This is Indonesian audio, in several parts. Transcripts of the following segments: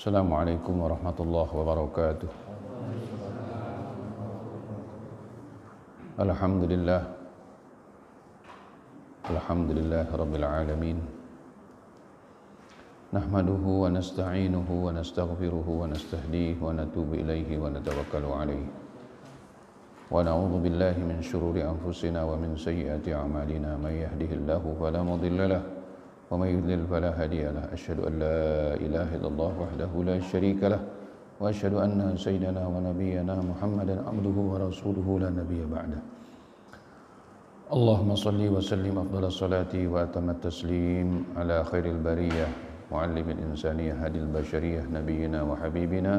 Assalamualaikum warahmatullahi wabarakatuh. Alhamdulillah. Alhamdulillah Rabbil Alamin. Nahmaduhu wa nasta'inuhu wa nastaghfiruhu wa nastahdihi wa natubu ilaihi wa natawakkalu alaihi. Wa na'udzu billahi min syururi anfusina wa min sayyiati a'malina. May yahdihillahu fala mudilla lahu wa may yudlil fala hadiya lahu. Asyhadu an la ilaha illallah wahdahu la syarika lahu wa asyhadu anna sayyidana wa nabiyyana Muhammadan abduhu wa rasuluhu la nabiyya ba'da. Allahumma salli wa sallim afdhalas salati wa atammat taslim ala khairil bariyah muallimil insaniyah hadil bashariyah nabiyyina wa habibina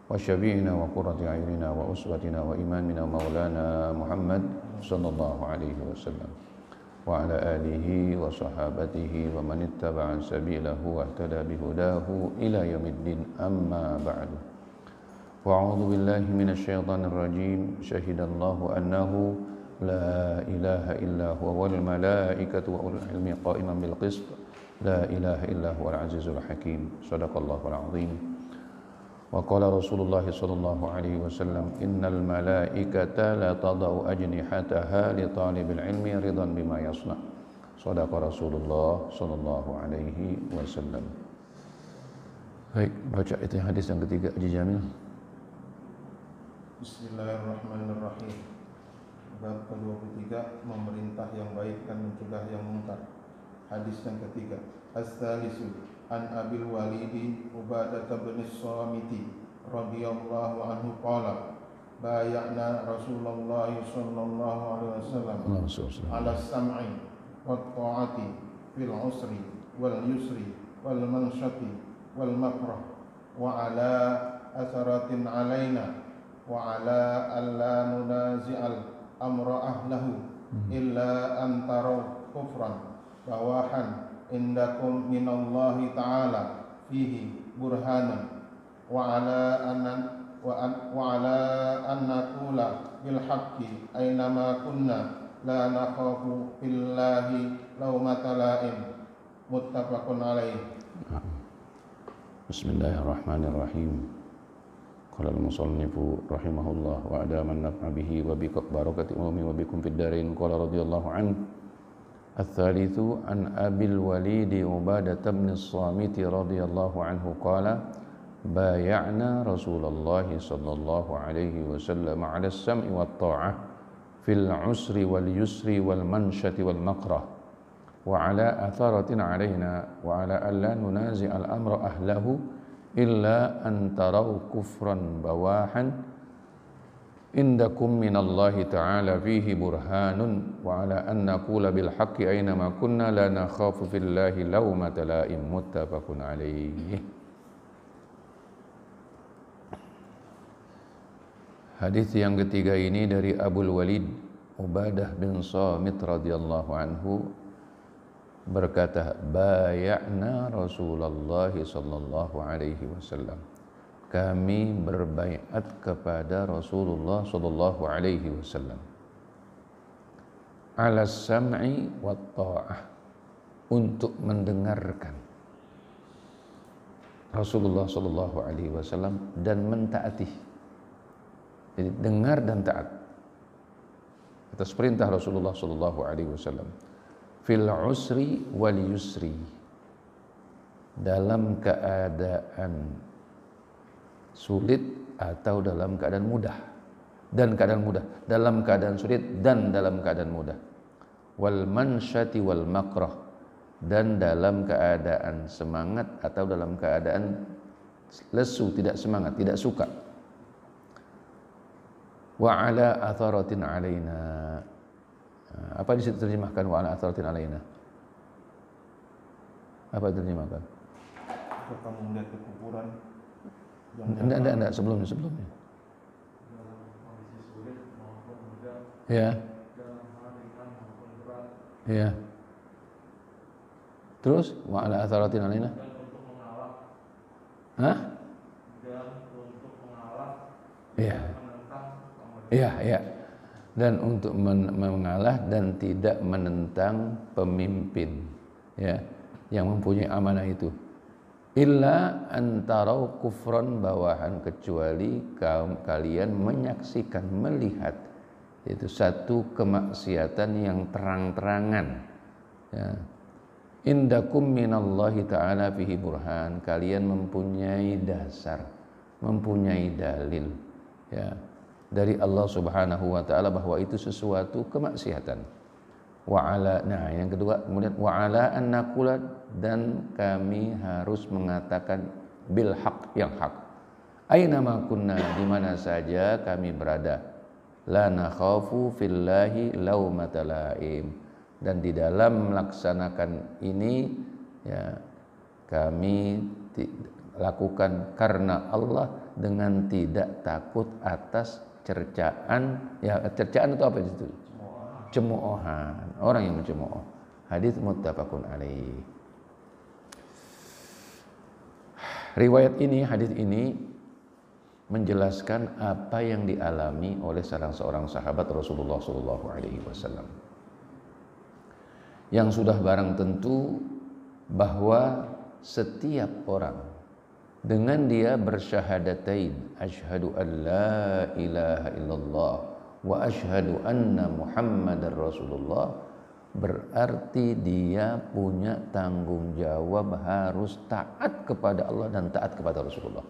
wa syafi'ina wa qurrati a'yunina wa uswatina wa imamina maulana Muhammad sallallahu alaihi wasallam wa ala alihi wa sahabatihi wa man ittaba'a sabilahu wa ihtada bihudahu ila yaumiddin, amma ba'du. Wa a'udzu billahi minasy syaithanir rajim. Syahidallahu annahu la ilaha illa huwa wal malaikatu wa ulul ilmi qa'iman bil qist. La ilaha illa huwal azizul hakim. Shadaqallahul azim. Wa qala Rasulullah sallallahu alaihi wasallam, innal malaikata la tadau ajnihataha li talibil ilmi ridan bima yasna. Shadaqa Rasulullah sallallahu alaihi wasallam. Baik, baca itu hadis yang ketiga, Haji Jamil. Bismillahirrahmanirrahim. Bab ke-23, memerintah yang baik dan mencegah yang mungkar. Hadis yang ketiga. As-salisu an Abil Walidi Ubadah bin Samiti radhiyallahu anhu qala bay'ana Rasulullah sallallahu alaihi wasallam ala sam'i wat ta'ati fil usri wal yusri wal mansyati wal makrah wa ala atharatin alaina wa ala alla nunazi'al amra ahlahu illa an taraw kufran bawahan indakum minallahi ta'ala fihi burhanan wa ala an naqula bil haqqi aynama kunna la nakhafu billahi lawmata la'im. Muttafaqun alaih. Bismillahirrahmanirrahim. Qala al-musannifu rahimahullah wa adaman naf'a bihi wa bi barakati ummi wa bikum fid darain. Qala radhiyallahu anhu. Ats-tsalitsu an Abil Walid Ubadah bin Samit radhiyallahu anhu qala bay'ana Rasulullah sallallahu alaihi wasallam 'ala as-sam'i wat tha'ah fil 'usri wal yusri wal mansyati wal makrah wa 'ala atharatin 'alaina wa 'ala alla nunazi'al amra ahlahu illa an taraw kufran bawahan indakum minallahi ta'ala fihi burhanun wa ala an naqula bil haqqi aynama kunna la nakhafu fillahi lawmata la'im. Muttafaqun alaihi. Hadis yang ketiga ini dari Abul Walid Ubadah bin Samit radhiyallahu anhu berkata, bay'ana Rasulullah sallallahu alaihi wasallam, kami berbaiat kepada Rasulullah sallallahu alaihi wasallam ala sam'i wat ta'ah, untuk mendengarkan Rasulullah sallallahu alaihi wasallam dan mentaati. Jadi dengar dan taat atas perintah Rasulullah sallallahu alaihi wasallam fil usri wal yusri, dalam keadaan sulit atau dalam keadaan mudah, dan keadaan mudah, dalam keadaan sulit dan dalam keadaan mudah, wal mansyati wal makrah, dan dalam keadaan semangat atau dalam keadaan lesu, tidak semangat, tidak suka. Wa ala atharatin alaina. Apa di situ terjemahkan wa ala atharatin alaina? Apa terjemahkan? Jika kamu melihat kekufuran, enggak, sebelumnya. Ya. Ya. Terus wa ala atharatin alaina. Hah? Iya. Iya. Dan untuk mengalah dan tidak menentang pemimpin, ya, yang mempunyai amanah itu. illa antarau kufran bawahan, kecuali kalian menyaksikan, melihat itu satu kemaksiatan yang terang-terangan, ya. Indakum minallahi ta'ala fihi burhan, kalian mempunyai dasar, mempunyai dalil, ya, dari Allah Subhanahu wa taala bahwa itu sesuatu kemaksiatan. Nah yang kedua, kemudian wa'ala an naqula, dan kami harus mengatakan bil haq, yang hak. Aina ma kunna, di mana saja kami berada, la nakhafu fillahi laumata laim, dan di dalam melaksanakan ini, ya, kami lakukan karena Allah dengan tidak takut atas cercaan, ya, cercaan itu apa itu? Cemoohan, orang yang mencemooh. Hadits muttafaqun alaih. Riwayat ini, hadis ini menjelaskan apa yang dialami oleh salah seorang sahabat Rasulullah SAW, yang sudah barang tentu bahwa setiap orang dengan dia bersyahadatain, asyhadu an la ilaha illallah wa asyhadu anna Muhammadar Rasulullah, berarti dia punya tanggung jawab harus taat kepada Allah dan taat kepada Rasulullah.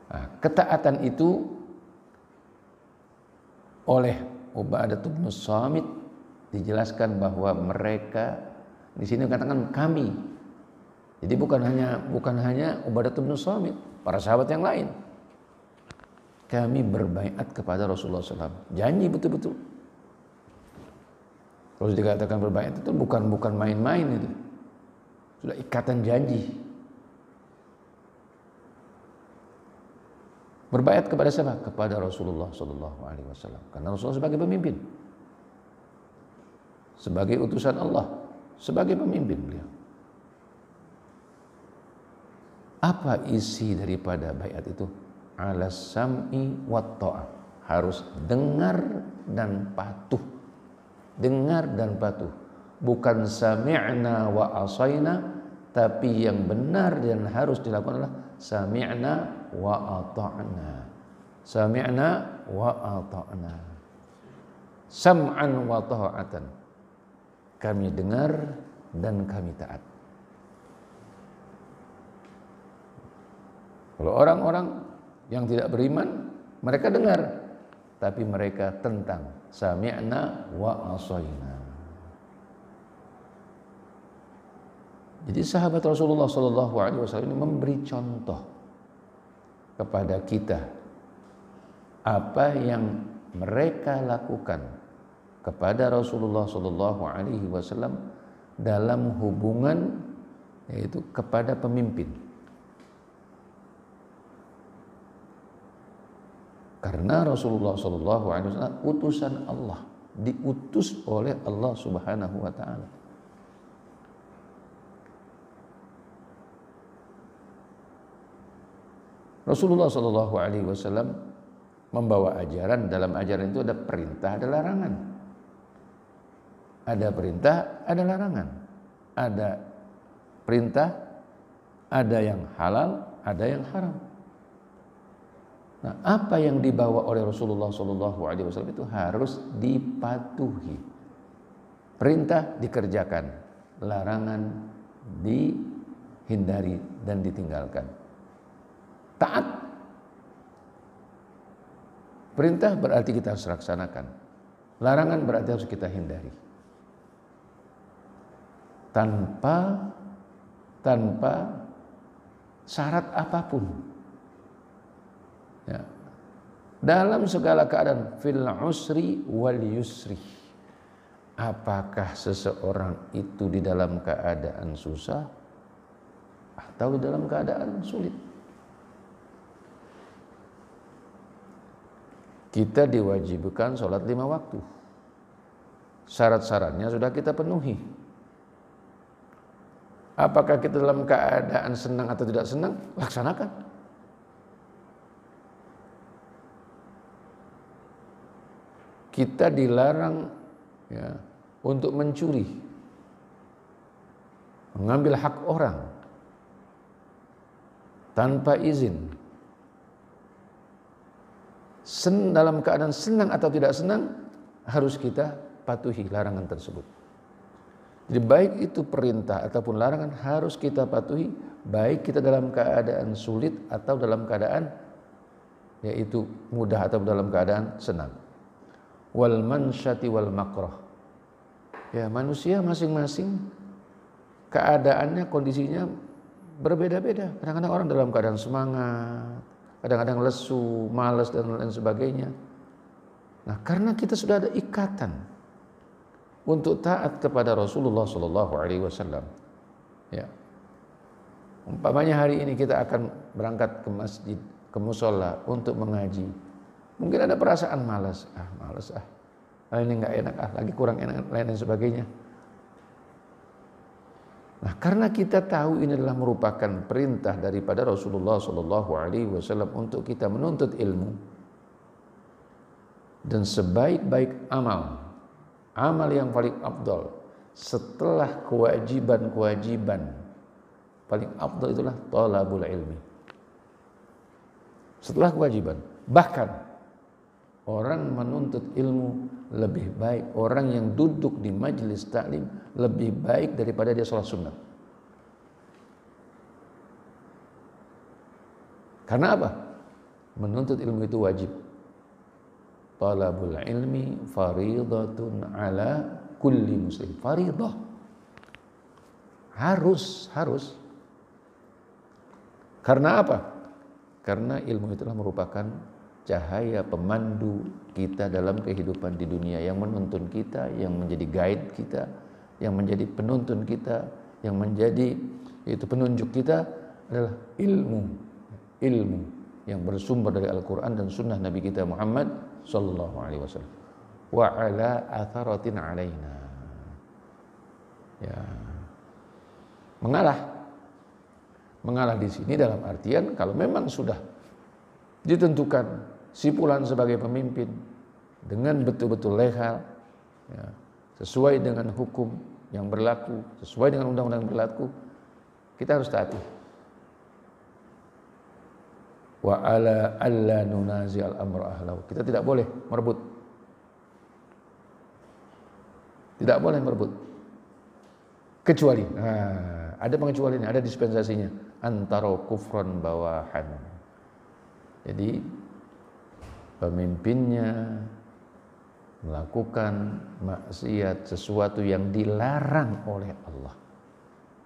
Nah, ketaatan itu oleh Ubadah bin Samit dijelaskan bahwa mereka di sini katakan kami. Jadi bukan hanya Ubadah bin Samit, para sahabat yang lain. Kami berbaiat kepada Rasulullah SAW, janji betul-betul. Kalau dikatakan berbaiat itu bukan main-main, itu sudah ikatan janji. Berbaiat kepada siapa? Kepada Rasulullah SAW, karena Rasulullah sebagai pemimpin, sebagai utusan Allah, sebagai pemimpin beliau. Apa isi daripada baiat itu? Ala sam'i wa ta'ah, harus dengar dan patuh. Dengar dan patuh, bukan sami'na wa asaina, tapi yang benar dan harus dilakukan adalah sami'na wa ata'na. Sami'na wa ata'na, sam'an wa ta'atan, kami dengar dan kami taat. Kalau orang-orang yang tidak beriman, mereka dengar, tapi mereka tentang, sami'na wa asaina. Jadi sahabat Rasulullah SAW ini memberi contoh kepada kita apa yang mereka lakukan kepada Rasulullah SAW dalam hubungan, yaitu kepada pemimpin. Karena Rasulullah SAW utusan Allah, diutus oleh Allah Subhanahu wa taala. Rasulullah SAW membawa ajaran, dalam ajaran itu ada perintah, ada larangan. Ada perintah, ada larangan. Ada perintah, ada yang halal, ada yang haram. Nah, apa yang dibawa oleh Rasulullah SAW itu harus dipatuhi. Perintah dikerjakan, larangan dihindari dan ditinggalkan. Taat. Perintah berarti kita harus laksanakan. Larangan berarti harus kita hindari. Tanpa syarat apapun. Ya. Dalam segala keadaan, fil usri wal yusri. Apakah seseorang itu di dalam keadaan susah atau di dalam keadaan sulit? Kita diwajibkan sholat 5 waktu. Syarat-syaratnya sudah kita penuhi. Apakah kita dalam keadaan senang atau tidak senang? Laksanakan. Kita dilarang, ya, untuk mencuri. mengambil hak orang tanpa izin, dalam keadaan senang atau tidak senang, harus kita patuhi larangan tersebut. Jadi baik itu perintah ataupun larangan harus kita patuhi, baik kita dalam keadaan sulit atau dalam keadaan yaitu mudah atau dalam keadaan senang. Wal mansyati wal makrah. Ya, manusia masing-masing keadaannya, kondisinya berbeda-beda. Kadang-kadang orang dalam keadaan semangat, kadang-kadang lesu, malas dan lain sebagainya. Nah, karena kita sudah ada ikatan untuk taat kepada Rasulullah Shallallahu Alaihi Wasallam, ya, umpamanya hari ini kita akan berangkat ke masjid, ke musola untuk mengaji. Mungkin ada perasaan malas, ini nggak enak, lagi kurang enak, lain dan sebagainya. Nah, karena kita tahu ini adalah merupakan perintah daripada Rasulullah Shallallahu Alaihi Wasallam untuk kita menuntut ilmu, dan sebaik-baik amal yang paling afdal setelah kewajiban paling afdal itulah thalabul ilmi. Setelah kewajiban, bahkan orang menuntut ilmu lebih baik, orang yang duduk di majelis taklim lebih baik daripada dia sholat sunnah. Karena apa? Menuntut ilmu itu wajib. Talabul ilmi faridatun ala kulli muslim. Faridah. Harus. Karena apa? Karena ilmu itulah merupakan cahaya pemandu kita dalam kehidupan di dunia, yang menuntun kita, yang menjadi guide kita, yang menjadi penuntun kita, yang menjadi itu penunjuk kita adalah ilmu yang bersumber dari Al-Quran dan Sunnah Nabi kita Muhammad Sallallahu Alaihi Wasallam. Wa ala atharatin alaina. Ya, mengalah di sini dalam artian kalau memang sudah ditentukan sipulan sebagai pemimpin dengan betul-betul legal, ya, sesuai dengan hukum yang berlaku, sesuai dengan undang-undang yang berlaku, kita harus taati. Wa ala alla nunazi al-amra ahlahu. Kita tidak boleh merebut. Tidak boleh merebut. Kecuali, ada pengecualiannya, ada dispensasinya, antara kufran bawahan. Jadi pemimpinnya melakukan maksiat, sesuatu yang dilarang oleh Allah.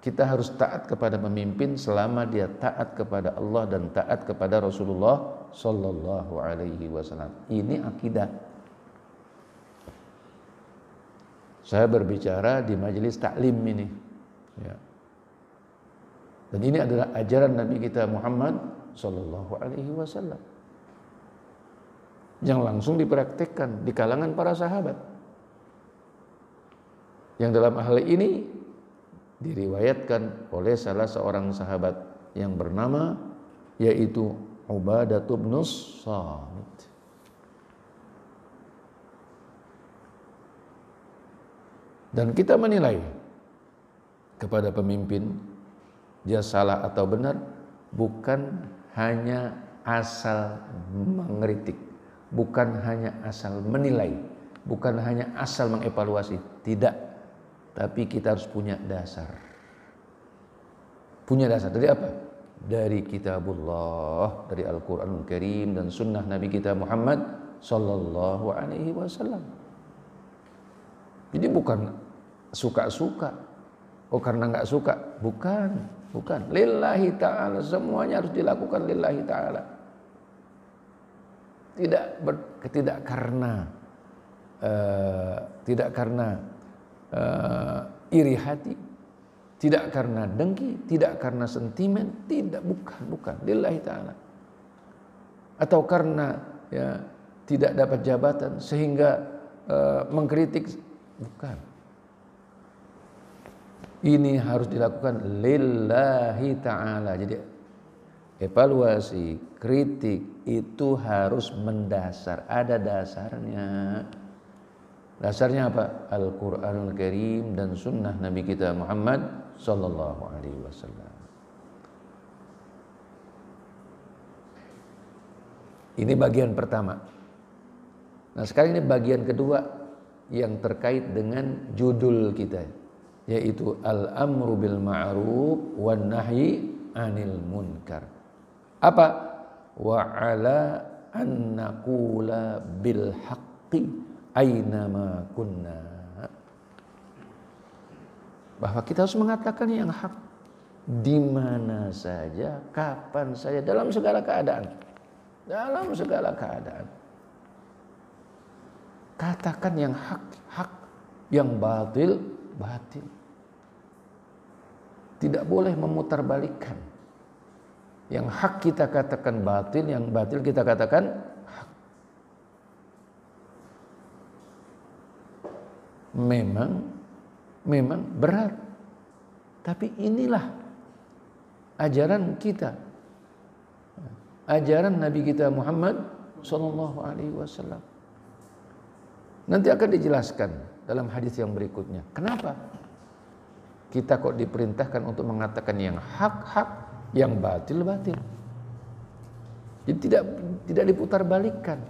Kita harus taat kepada pemimpin selama dia taat kepada Allah dan taat kepada Rasulullah Sallallahu Alaihi Wasallam. Ini akidah. Saya berbicara di majelis taklim ini, ya. Dan ini adalah ajaran Nabi kita Muhammad Sallallahu Alaihi Wasallam yang langsung dipraktikkan di kalangan para sahabat. Yang dalam hal ini diriwayatkan oleh salah seorang sahabat yang bernama yaitu Ubadah bin Samit. Dan kita menilai kepada pemimpin dia salah atau benar bukan hanya asal mengkritik, bukan hanya asal menilai, bukan hanya asal mengevaluasi, tidak. Tapi kita harus punya dasar. Punya dasar dari apa? Dari kitabullah, dari Al-Quranul Karim dan sunnah Nabi kita Muhammad Sallallahu Alaihi Wasallam. Jadi bukan suka-suka. Oh karena nggak suka, bukan. Lillahi ta'ala, semuanya harus dilakukan lillahi ta'ala. Tidak karena iri hati, tidak karena dengki, tidak karena sentimen, bukan lillahi ta'ala. Atau karena ya tidak dapat jabatan sehingga mengkritik, bukan. Ini harus dilakukan lillahi ta'ala. Jadi evaluasi, kritik itu harus mendasar, ada dasarnya. Dasarnya apa? Al-Quranul Karim dan sunnah Nabi kita Muhammad sallallahu alaihi wasallam. Ini bagian pertama. Nah, sekarang ini bagian kedua yang terkait dengan judul kita, yaitu al-amru bil ma'ruf wan nahyi 'anil munkar. Apa? Wa 'ala an naqula bil haqqi ainama kunna. Bahwa kita harus mengatakan yang hak di mana saja, kapan saja, dalam segala keadaan. Dalam segala keadaan. Katakan yang hak, hak. Yang batil, batil. Tidak boleh memutarbalikkan. Yang hak kita katakan batil, yang batil kita katakan hak. Memang berat. Tapi inilah ajaran kita. Ajaran Nabi kita Muhammad sallallahu alaihi wasallam. Nanti akan dijelaskan dalam hadis yang berikutnya. Kenapa kita kok diperintahkan untuk mengatakan yang hak-hak, yang batil-batil? Jadi tidak diputarbalikkan.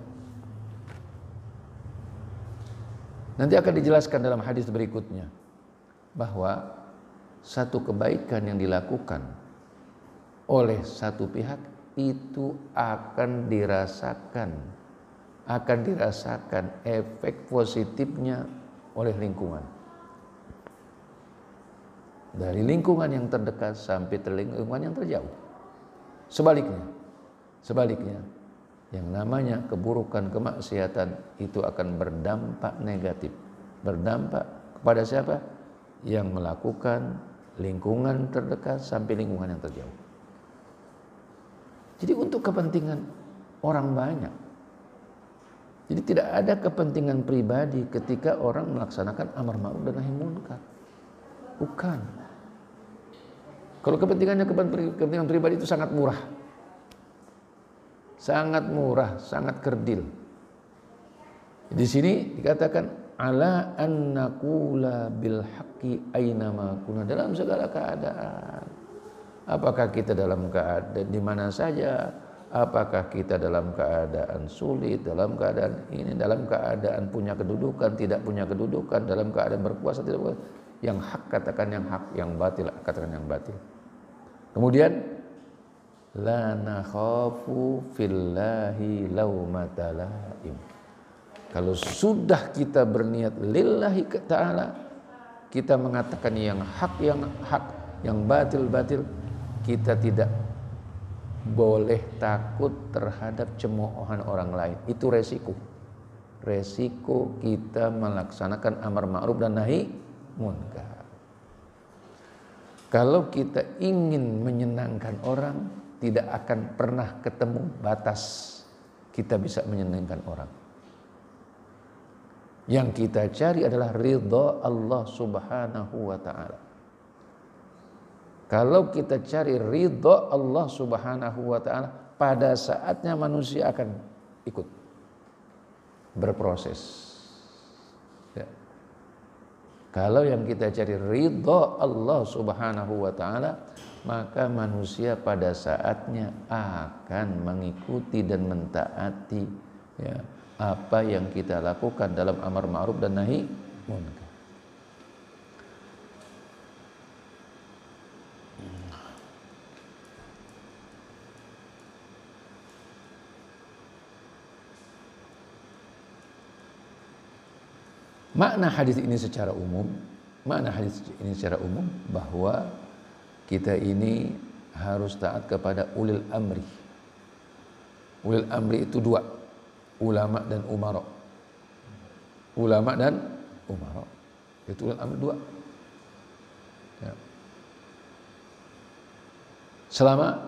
Nanti akan dijelaskan dalam hadis berikutnya bahwa satu kebaikan yang dilakukan oleh satu pihak itu akan dirasakan efek positifnya oleh lingkungan. Dari lingkungan yang terdekat sampai ke lingkungan yang terjauh. Sebaliknya, yang namanya keburukan, kemaksiatan itu akan berdampak negatif. Berdampak kepada siapa? Yang melakukan, lingkungan terdekat sampai lingkungan yang terjauh. Jadi untuk kepentingan orang banyak. Jadi tidak ada kepentingan pribadi ketika orang melaksanakan amar ma'ruf dan nahi munkar. Bukan. Kalau kepentingan pribadi itu sangat murah. Sangat murah, sangat kerdil. Di sini dikatakan ala an naqula bil haqqi aina ma kunna, dalam segala keadaan. Apakah kita dalam keadaan di mana saja? Apakah kita dalam keadaan sulit, dalam keadaan ini, dalam keadaan punya kedudukan, tidak punya kedudukan, dalam keadaan berkuasa, tidak berkuasa? Yang hak katakan yang hak, yang batil katakan yang batil. Kemudian la nakhafu fillahi laumata laim. Kalau sudah kita berniat lillahi ta'ala, kita mengatakan yang hak, yang batil, kita tidak boleh takut terhadap cemoohan orang lain. Itu resiko. Resiko kita melaksanakan amar ma'ruf dan nahi munkar. Kalau kita ingin menyenangkan orang, tidak akan pernah ketemu batas kita bisa menyenangkan orang. Yang kita cari adalah ridha Allah Subhanahu wa ta'ala. Kalau kita cari ridha Allah Subhanahu wa ta'ala, pada saatnya manusia akan ikut berproses. Ya. Kalau yang kita cari ridha Allah Subhanahu wa ta'ala, maka manusia pada saatnya akan mengikuti dan mentaati, ya, apa yang kita lakukan dalam amar ma'ruf dan nahi munkar. Makna hadis ini secara umum bahwa kita ini harus taat kepada ulil amri. Ulil amri itu dua, ulama dan umara. Ulama dan umara. Itu ulil amri dua. Ya. Selama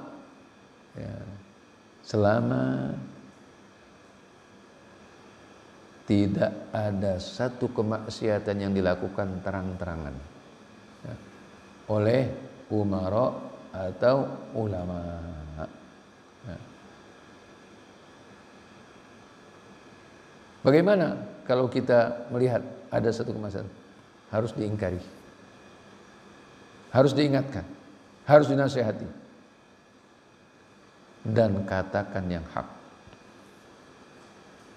tidak ada satu kemaksiatan yang dilakukan terang-terangan, ya, oleh umara atau ulama. Ya. Bagaimana kalau kita melihat ada satu kemaslahan, harus diingkari, harus diingatkan, harus dinasihati, dan katakan yang hak.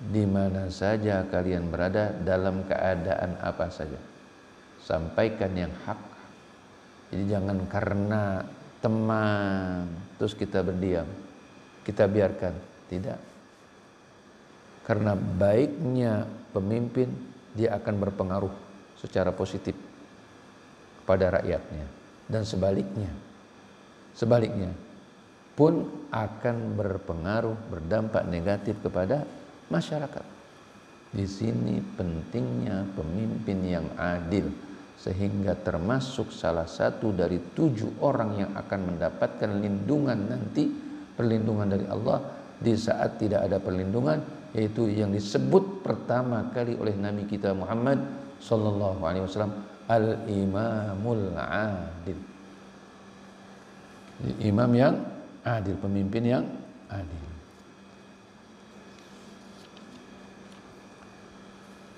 Di mana saja kalian berada, dalam keadaan apa saja, sampaikan yang hak. Jadi jangan karena teman terus kita berdiam, kita biarkan. Tidak. Karena baiknya pemimpin, dia akan berpengaruh secara positif kepada rakyatnya, dan sebaliknya pun akan berpengaruh, berdampak negatif kepada masyarakat. Di sini pentingnya pemimpin yang adil, sehingga termasuk salah satu dari 7 orang yang akan mendapatkan lindungan nanti, perlindungan dari Allah di saat tidak ada perlindungan, yaitu yang disebut pertama kali oleh Nabi kita Muhammad sallallahu alaihi wasallam, al-imamul adil. Imam yang adil, pemimpin yang adil.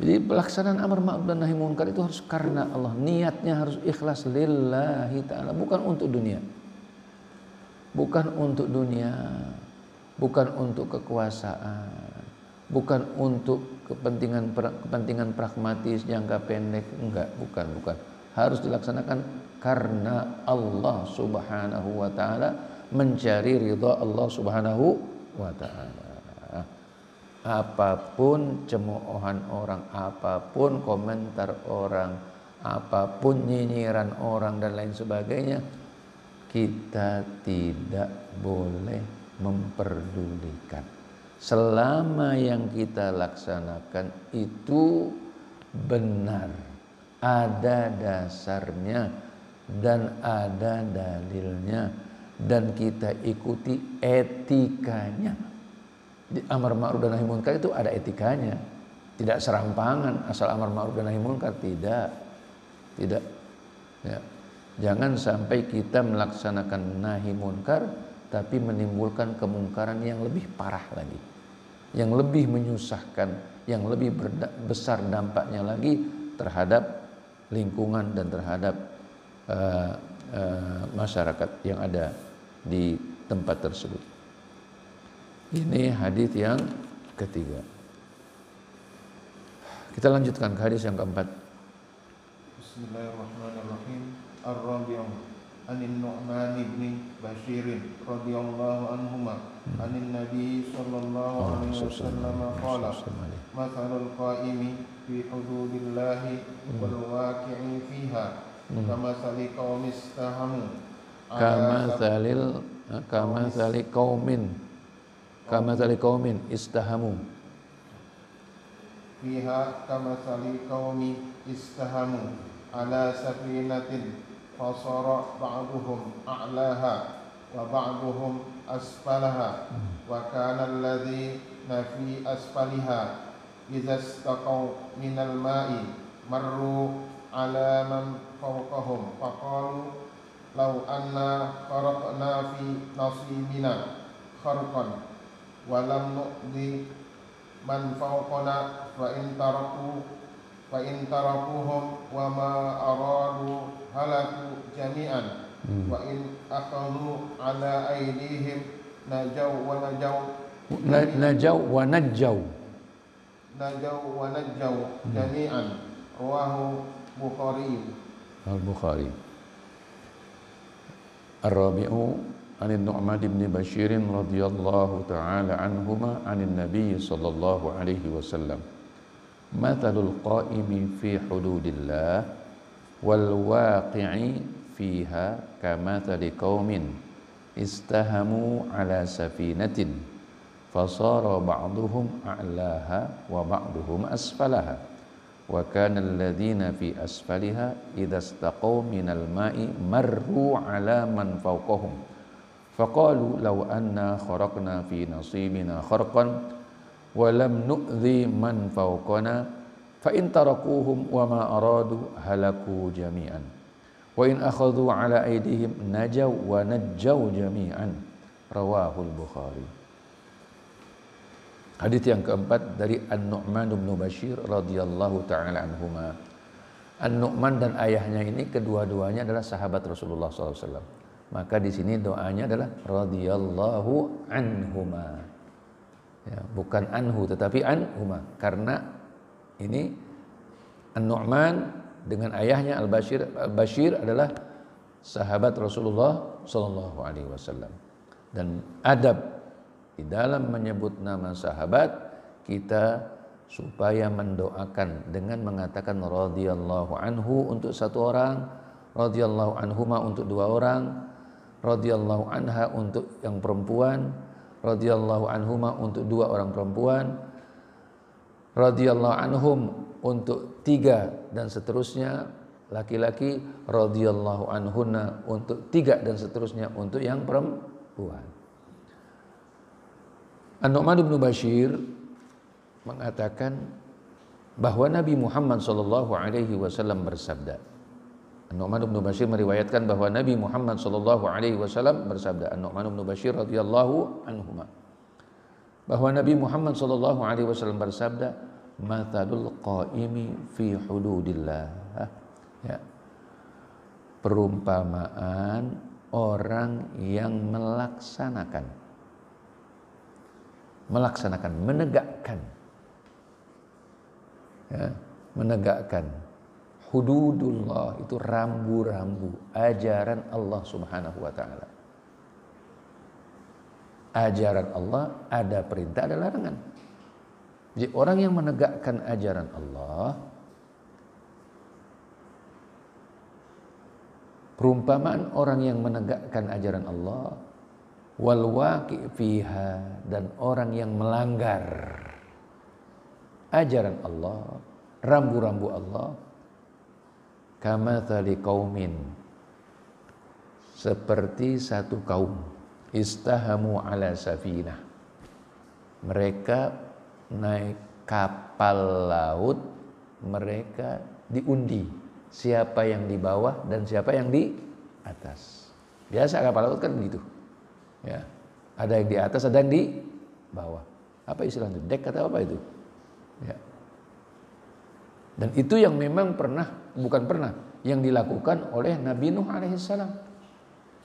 Jadi pelaksanaan amar ma'ruf dan nahi munkar itu harus karena Allah, niatnya harus ikhlas lillahi ta'ala, bukan untuk dunia. Bukan untuk dunia, bukan untuk kekuasaan, bukan untuk kepentingan pragmatis jangka pendek, enggak, bukan. Harus dilaksanakan karena Allah Subhanahu wa taala, mencari ridha Allah Subhanahu wa taala. Apapun cemoohan orang, apapun komentar orang, apapun nyinyiran orang dan lain sebagainya, kita tidak boleh memperdulikan. Selama yang kita laksanakan itu benar, ada dasarnya dan ada dalilnya, dan kita ikuti etikanya. Di amar ma'ruf dan nahi munkar itu ada etikanya, tidak serampangan asal amar ma'ruf dan nahi munkar, tidak. Ya. Jangan sampai kita melaksanakan nahi munkar tapi menimbulkan kemungkaran yang lebih parah lagi, yang lebih menyusahkan, yang lebih besar dampaknya lagi terhadap lingkungan dan terhadap masyarakat yang ada di tempat tersebut. Ini hadis yang ketiga. Kita lanjutkan ke hadis yang keempat. Bismillahirrahmanirrahim. Ar-Rabi'u anin Nu'man bin Bashir radhiyallahu anhuma anin Nabi sallallahu alaihi wasallam qala mathalul qa'imi fi hududillahi wal waqi'i fiha kamathali qaumin istahamu kamathali qaumin istahamu fiha kamathali qaumi istahamu ala safinatin fasara ba'duhum a'laha wa ba'duhum asfalaha wa kana alladhina fi asfaliha idza istaqaw minal ma'i marru ala man fawqahum faqalu law anna faraqna fi nasibina kharqan wa lam nu'di man fawqana fa in tarakuhum wa ma aradu halaku jami'an wa in akhadhu ala aydihim najaw wa najjaw jami'an. Rawahu Bukhari. Ar-Rabi'u anin Nu'man bin Bashir radhiyallahu ta'ala anhuma anin Nabi sallallahu alaihi wasallam mathalul qa'imi fi hududillah wal waqi'i fiha kamathali qaumin istahamu ala safinatin fasara ba'duhum a'laha wa ba'duhum asfalaha wa kana alladhina fi asfaliha idza istaqaw minal ma'i marru ala man fawqahum faqalu law anna kharaqna fi nasibina kharqan wa lam nu'dhi man fawqana fa in tarakuhum wa ma aradu halaku jami'an wa in akhadhu ala aydihim najaw wa najjaw jami'an. Rawahul Bukhari. Hadis yang keempat dari An-Nu'man bin Bashir radhiyallahu taala anhuma. An-Nu'man dan ayahnya ini kedua-duanya adalah sahabat Rasulullah SAW. Maka di sini doanya adalah radhiyallahu anhuma. Ya, bukan anhu tetapi anhuma, karena ini An-Nu'man dengan ayahnya Al-Bashir adalah sahabat Rasulullah sallallahu alaihi wasallam. Dan adab di dalam menyebut nama sahabat kita supaya mendoakan dengan mengatakan radhiyallahu anhu untuk satu orang, radhiyallahu anhuma untuk dua orang, radhiyallahu anha untuk yang perempuan, radhiyallahu anhuma untuk dua orang perempuan, radhiyallahu anhum untuk tiga dan seterusnya laki-laki, radhiyallahu anhunna untuk tiga dan seterusnya untuk yang perempuan. An-Nu'man bin Bashir mengatakan bahwa Nabi Muhammad sallallahu alaihi wasallam bersabda. An-Nu'man bin Bashir meriwayatkan bahwa Nabi Muhammad sallallahu alaihi wasallam bersabda. An-Nu'man bin Bashir radhiyallahu anhuma. Bahwa Nabi Muhammad sallallahu alaihi wasallam bersabda, "Mathalul qaimi fi hududillah." Ya. Perumpamaan orang yang melaksanakan, menegakkan, ya, menegakkan hududullah, itu rambu-rambu ajaran Allah Subhanahu wa taala. Ajaran Allah ada perintah, ada larangan. Jadi orang yang menegakkan ajaran Allah, perumpamaan orang yang menegakkan ajaran Allah, wal waqi' fiha, dan orang yang melanggar ajaran Allah, rambu-rambu Allah, kamatsali qaumin, seperti satu kaum, istahamu ala safinah, mereka naik kapal laut, mereka diundi siapa yang di bawah dan siapa yang di atas. Biasa kapal laut kan begitu. Ya, ada yang di atas, ada yang di bawah. Apa istilahnya? Dek atau apa itu? Ya. Dan itu yang memang yang dilakukan oleh Nabi Nuh alaihissalam.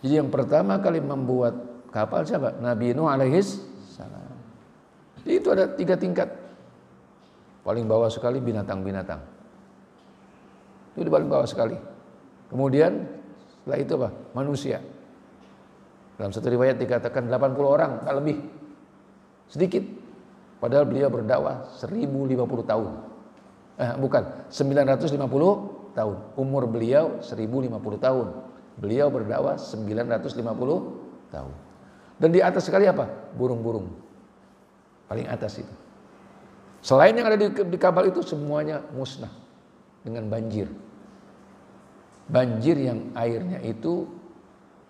Jadi yang pertama kali membuat kapal siapa? Nabi Nuh alaihissalam. Jadi itu ada 3 tingkat. Paling bawah sekali binatang-binatang. Itu di paling bawah sekali. Kemudian setelah itu apa? Manusia. Dalam satu riwayat dikatakan 80 orang, tak lebih. Sedikit. Padahal beliau berdakwah 1050 tahun. 950 tahun. Umur beliau 1050 tahun. Beliau berdakwah 950 tahun. Dan di atas sekali apa? Burung-burung. Paling atas itu. Selain yang ada di kapal itu semuanya musnah dengan banjir. Banjir yang airnya itu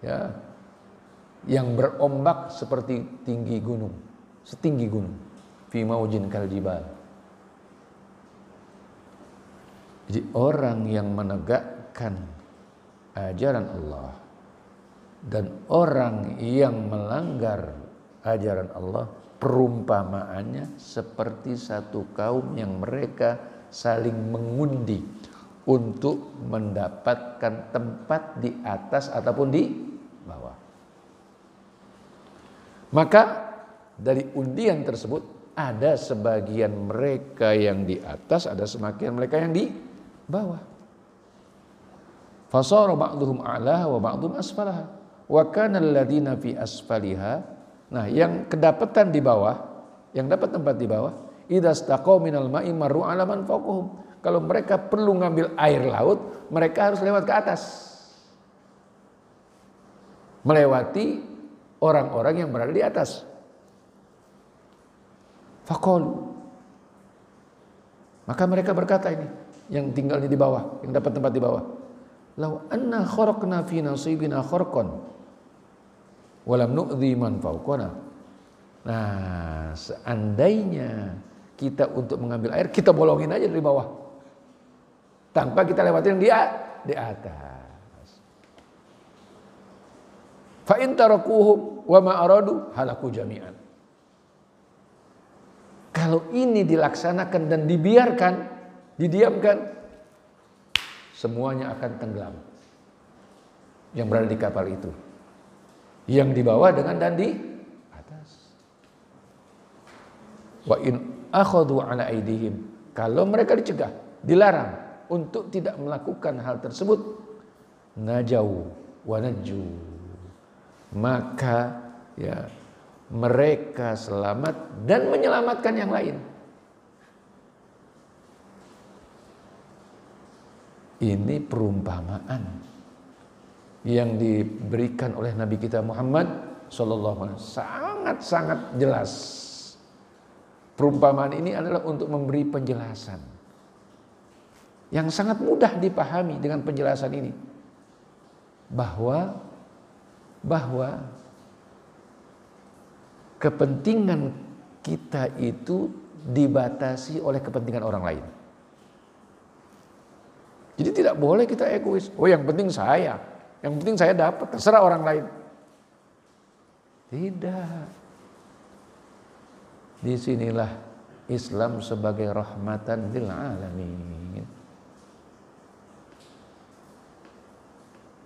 ya, yang berombak seperti tinggi gunung, setinggi gunung. Fi maujin kal jibal. Jadi orang yang menegakkan ajaran Allah dan orang yang melanggar ajaran Allah, perumpamaannya seperti satu kaum yang mereka saling mengundi untuk mendapatkan tempat di atas ataupun di bawah. Maka dari undian tersebut ada sebagian mereka yang di atas, ada sebagian mereka yang di bawah. Fasara ba'duhum a'laha wa ba'duhum asfalaha wa kana alladziina fi asfaliha. Nah, yang kedapatan di bawah, yang dapat tempat di bawah, idastaqaw minal ma'i marru 'ala man fawqahum. Kalau mereka perlu ngambil air laut, mereka harus lewat ke atas. Melewati orang-orang yang berada di atas. Faqalu. Maka mereka berkata ini, yang tinggalnya di bawah, yang dapat tempat di bawah. Lau anna kharaqna fi nasibina kharqan wa lam nu'dhi man fawqana. Nah, seandainya kita untuk mengambil air, kita bolongin aja dari bawah. Tanpa kita lewatin dia di atas. Fa in tarakuhum wa ma aradu halaku jami'an. Kalau ini dilaksanakan dan dibiarkan, didiamkan, semuanya akan tenggelam. Yang berada di kapal itu, yang di bawah dan di atas. Wa in akhadhu ala aidihim, kalau mereka dicegah, dilarang untuk tidak melakukan hal tersebut, najau wa najju, maka ya mereka selamat dan menyelamatkan yang lain. Ini perumpamaan yang diberikan oleh Nabi kita Muhammad sallallahu alaihi wasallam sangat jelas. Perumpamaan ini adalah untuk memberi penjelasan yang sangat mudah dipahami dengan penjelasan ini, bahwa kepentingan kita itu dibatasi oleh kepentingan orang lain. Jadi tidak boleh kita egois. Oh, yang penting saya dapat, terserah orang lain. Tidak. Disinilah Islam sebagai rahmatan lil alamin.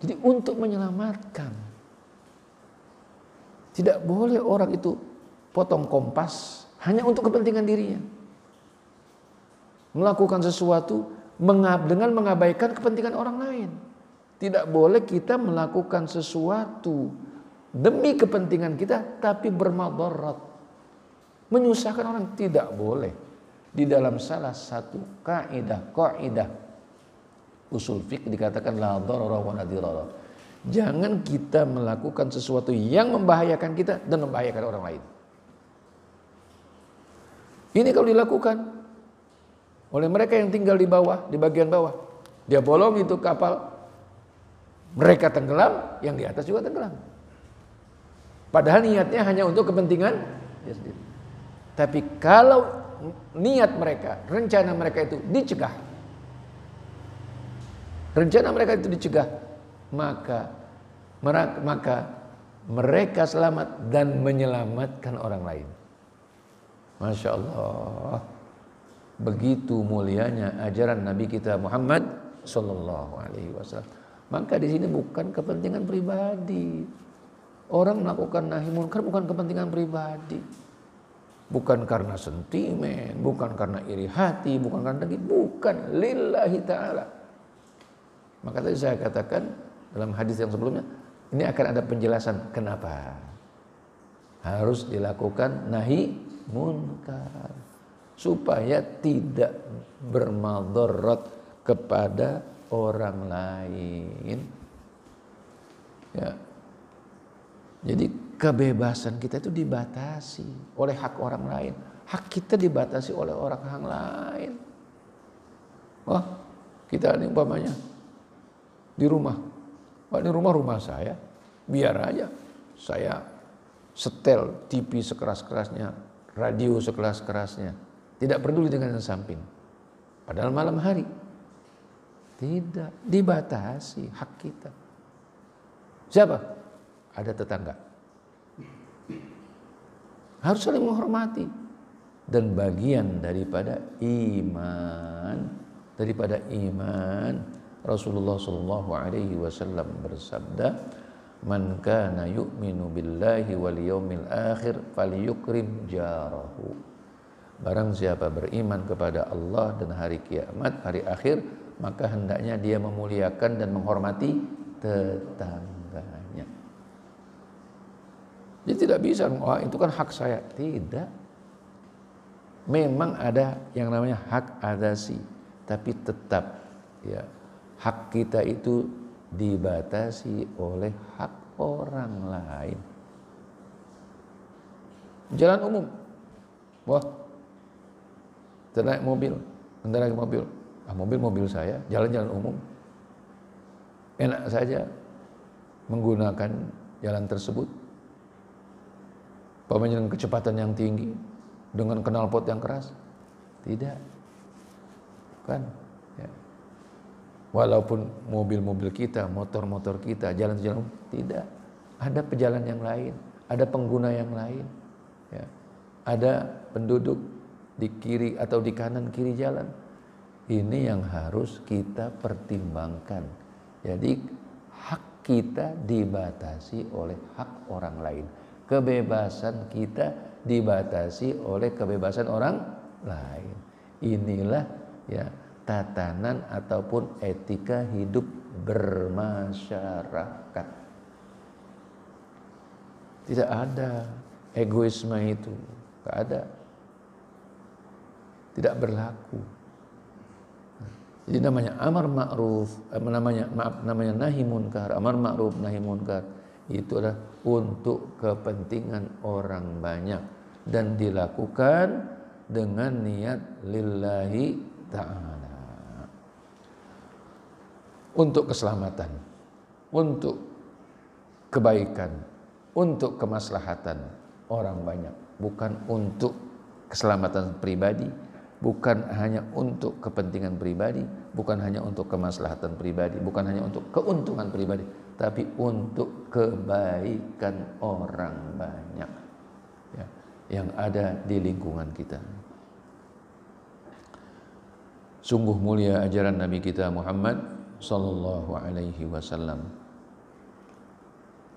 Jadi untuk menyelamatkan, tidak boleh orang itu potong kompas hanya untuk kepentingan dirinya. Melakukan sesuatu dengan mengabaikan kepentingan orang lain. Tidak boleh kita melakukan sesuatu demi kepentingan kita tapi bermadarat, menyusahkan orang. Tidak boleh. Di dalam salah satu kaidah usul fiqh dikatakan la darara wa la dirara. Jangan kita melakukan sesuatu yang membahayakan kita dan membahayakan orang lain. Ini kalau dilakukan oleh mereka yang tinggal di bawah, di bagian bawah, dia bolong itu kapal, mereka tenggelam, yang di atas juga tenggelam. Padahal niatnya hanya untuk kepentingan dia sendiri. Tapi kalau niat mereka, rencana mereka itu dicegah, maka mereka selamat dan menyelamatkan orang lain. Masya Allah, begitu mulianya ajaran Nabi kita Muhammad Sallallahu Alaihi Wasallam. Maka di sini bukan kepentingan pribadi. Orang melakukan nahi munkar bukan kepentingan pribadi, bukan karena sentimen, bukan karena iri hati, bukan karena dengki, bukan, lillahi ta'ala. Maka tadi saya katakan dalam hadis yang sebelumnya, ini akan ada penjelasan kenapa harus dilakukan nahi munkar, supaya tidak bermadarat kepada orang lain. Ya. Jadi kebebasan kita itu dibatasi oleh hak orang lain. Hak kita dibatasi oleh orang lain. Wah, kita ini umpamanya di rumah. Wah, ini rumah saya. Biar aja saya setel TV sekeras-kerasnya, radio sekeras-kerasnya. Tidak peduli dengan yang samping. Padahal malam hari. Tidak, dibatasi hak kita. Siapa? Ada tetangga. Harus saling menghormati. Dan bagian daripada iman, Rasulullah SAW bersabda, "Man kana yu'minu billahi wal yawmil akhir falyukrim jarahu." Barang siapa beriman kepada Allah dan hari kiamat, hari akhir, maka hendaknya dia memuliakan dan menghormati tetangganya. Jadi tidak bisa, wah itu kan hak saya. Tidak. Memang ada yang namanya hak adasi, tapi tetap ya hak kita itu dibatasi oleh hak orang lain. Jalan umum, wah, naik mobil, kendaraan mobil, mobil saya, jalan-jalan umum, enak saja menggunakan jalan tersebut, dengan kecepatan yang tinggi, dengan knalpot yang keras, tidak, kan? Ya. Walaupun mobil-mobil kita, motor-motor kita, jalan-jalan tidak, ada pejalan yang lain, ada pengguna yang lain, ya. Ada penduduk di kiri atau di kanan kiri jalan. Ini yang harus kita pertimbangkan. Jadi hak kita dibatasi oleh hak orang lain. Kebebasan kita dibatasi oleh kebebasan orang lain. Inilah ya tatanan ataupun etika hidup bermasyarakat. Tidak ada egoisme itu, tidak ada, tidak berlaku. Jadi namanya amar ma'ruf, namanya nahi munkar, amar ma'ruf nahi munkar itu adalah untuk kepentingan orang banyak dan dilakukan dengan niat lillahi ta'ala, untuk keselamatan, untuk kebaikan, untuk kemaslahatan orang banyak, bukan untuk keselamatan pribadi, bukan hanya untuk kepentingan pribadi, bukan hanya untuk kemaslahatan pribadi, bukan hanya untuk keuntungan pribadi, tapi untuk kebaikan orang banyak ya, yang ada di lingkungan kita. Sungguh mulia ajaran Nabi kita Muhammad sallallahu alaihi wasallam.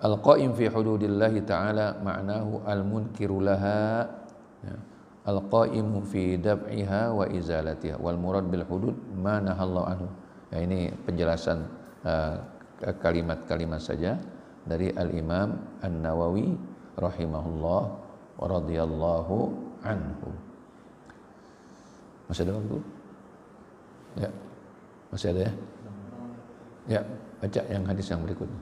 Al-qaim fi hududillahi ta'ala ma'nahu al-munkiru laha, ya. Al-qaimu fi dab'iha wa izalatiha wal murad bil hudud ma nahallahu anhu. Ya, ini penjelasan kalimat-kalimat saja dari Al-Imam An-Nawawi rahimahullah wa radhiyallahu anhu. Masih ada waktu? Ya. Masih ada ya? Ya, baca yang hadis yang berikutnya.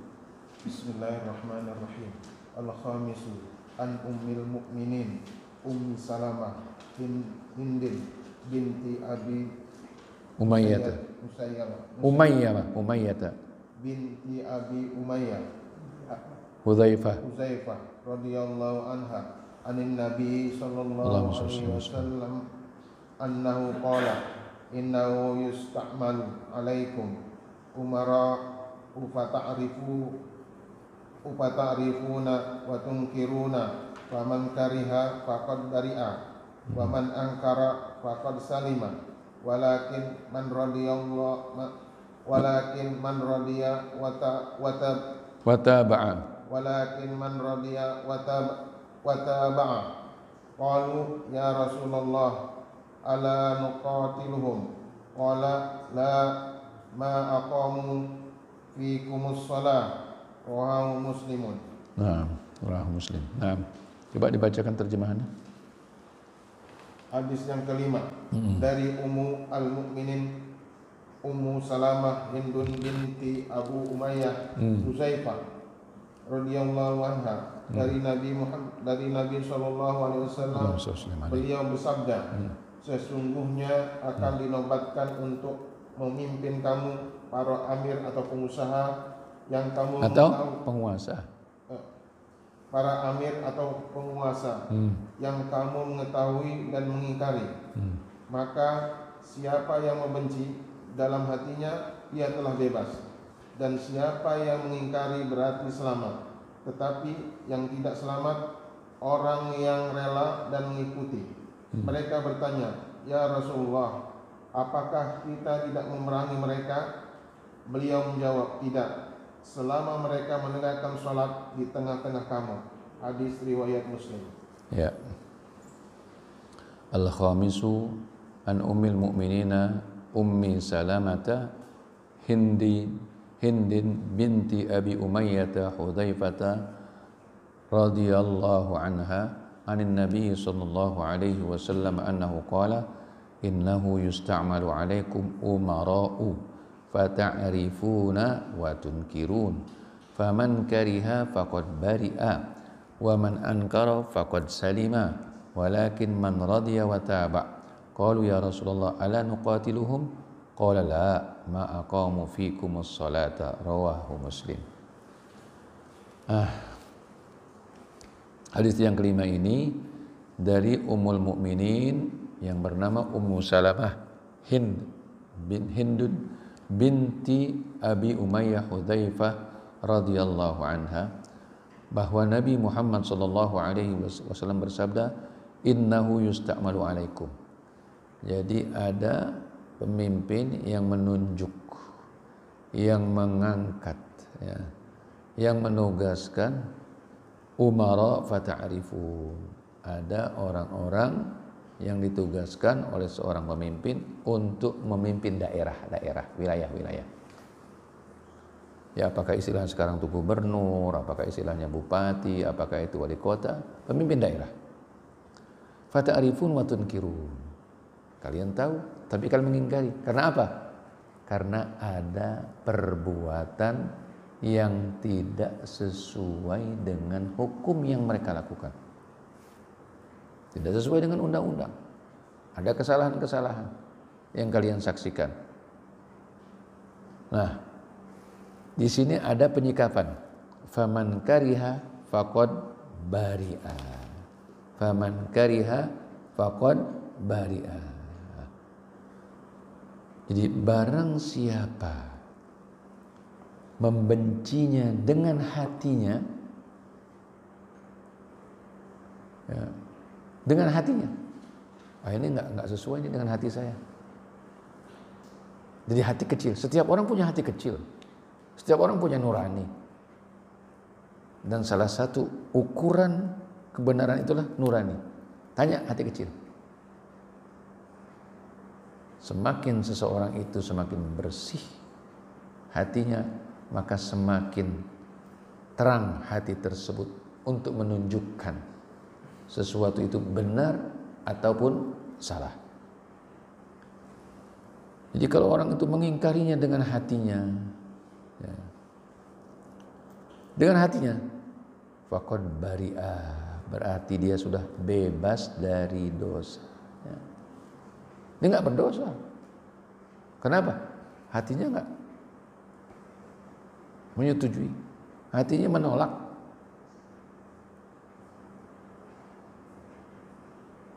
Bismillahirrahmanirrahim. Al-khamisu an ummil mu'minin Ummi Salamah Hindin binti Abi Umayyah binti Abi Umayyah Hudzaifah radhiyallahu anha anin Nabi sallallahu alaihi wasallam annahu qala innahu yusta'malu alaikum umara ufata'rifuna wa tunkiruna faman kariha faqad bari'a wa man ankara faqad salima walakin man radiya wa taba'a qalu ya Rasulullah ala nuqatiluhum qala la ma aqamu fikumus shalah rawahu muslimun. Nah, rawahu Muslim. Nah, coba dibacakan terjemahannya. Hadis yang kelima dari Ummu al-Mukminin Ummu Salamah Hindun binti Abu Umayyah Hudzaifah radhiyallahu anha dari Nabi sallallahu alaihi wasallam, beliau bersabda, sesungguhnya akan dinobatkan untuk memimpin kamu para amir atau pengusaha yang kamu penguasa. Para amir atau penguasa yang kamu mengetahui dan mengingkari, maka siapa yang membenci dalam hatinya ia telah bebas, dan siapa yang mengingkari berarti selamat. Tetapi yang tidak selamat orang yang rela dan mengikuti. Mereka bertanya, ya Rasulullah, apakah kita tidak memerangi mereka? Beliau menjawab, tidak, selama mereka menegakkan salat di tengah-tengah kamu. Hadis riwayat Muslim. Ya. Al-khamisu an ummil mu'minina Ummi Salamata Hindin binti Abi Umayyah Hudzaifah radhiyallahu anha anin Nabi sallallahu alaihi wasallam annahu qala innahu yusta'malu alaikum umara'u fata'rifuna wa tunkirun faman kariha faqad bari'a wa man ankara faqad salima walakin man radiya wa taba'. Qalu ya Rasulullah ala nuqatiluhum qala la ma aqamu fikumus salata rawahu Muslim. Hadis yang kelima ini dari Ummul Mukminin yang bernama Ummu Salamah Hindun binti Abi Umayyah Hudzaifah radhiyallahu anha, bahwa Nabi Muhammad sallallahu alaihi wasallam bersabda, innahu yusta'malu alaikum, Jadi ada pemimpin yang menunjuk, yang mengangkat, ya, yang menugaskan umara fata'rifun. Ada orang-orang yang ditugaskan oleh seorang pemimpin untuk memimpin daerah-daerah, wilayah-wilayah. Ya, apakah istilahnya sekarang itu gubernur, apakah istilahnya bupati, apakah itu wali kota, pemimpin daerah. Fata'rifun wa tunkirun. Kalian tahu, tapi kalian mengingkari. Karena apa? Karena ada perbuatan yang tidak sesuai dengan hukum yang mereka lakukan. Tidak sesuai dengan undang-undang. Ada kesalahan-kesalahan yang kalian saksikan. Nah, di sini ada penyikapan. Faman kariha faqad bari'a. Faman kariha faqad bari'a. Jadi barang siapa membencinya dengan hatinya, ya, dengan hatinya, ini nggak sesuai ini dengan hati saya. Jadi hati kecil. Setiap orang punya hati kecil. Setiap orang punya nurani. Dan salah satu ukuran kebenaran itulah nurani. Tanya hati kecil. Semakin seseorang itu semakin bersih hatinya, maka semakin terang hati tersebut untuk menunjukkan sesuatu itu benar ataupun salah. Jadi kalau orang itu mengingkarinya dengan hatinya, ya, dengan hatinya, faqad bari'ah, berarti dia sudah bebas dari dosa. Ya. Dia nggak berdosa. Kenapa? Hatinya nggak menyetujui, hatinya menolak.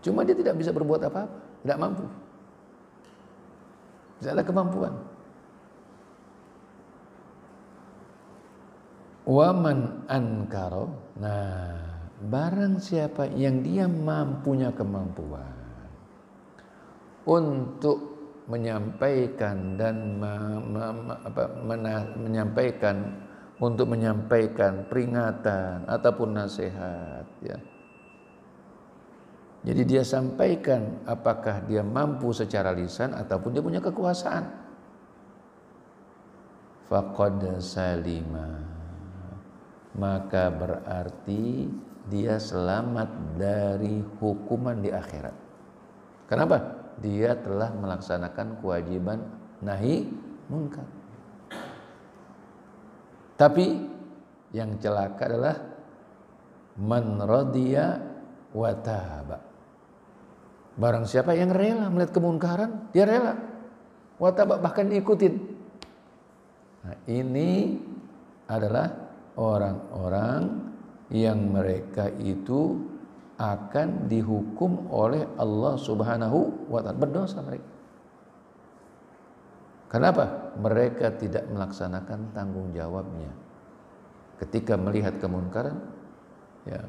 Cuma dia tidak bisa berbuat apa-apa, tidak mampu. Tidak ada kemampuan. Waman ankaro, nah barang siapa yang dia mampunya kemampuan untuk menyampaikan dan menyampaikan peringatan ataupun nasihat, ya. Jadi dia sampaikan apakah dia mampu secara lisan ataupun dia punya kekuasaan. Faqad salima, maka berarti dia selamat dari hukuman di akhirat. Kenapa? Dia telah melaksanakan kewajiban nahi munkar. Tapi yang celaka adalah man radiya wa taba. Barang siapa yang rela melihat kemunkaran, dia rela. Wa taba, bahkan diikutin. Nah, ini adalah orang-orang yang mereka itu akan dihukum oleh Allah Subhanahu wa ta'ala, berdosa mereka. Kenapa? Mereka tidak melaksanakan tanggung jawabnya. Ketika melihat kemunkaran, ya,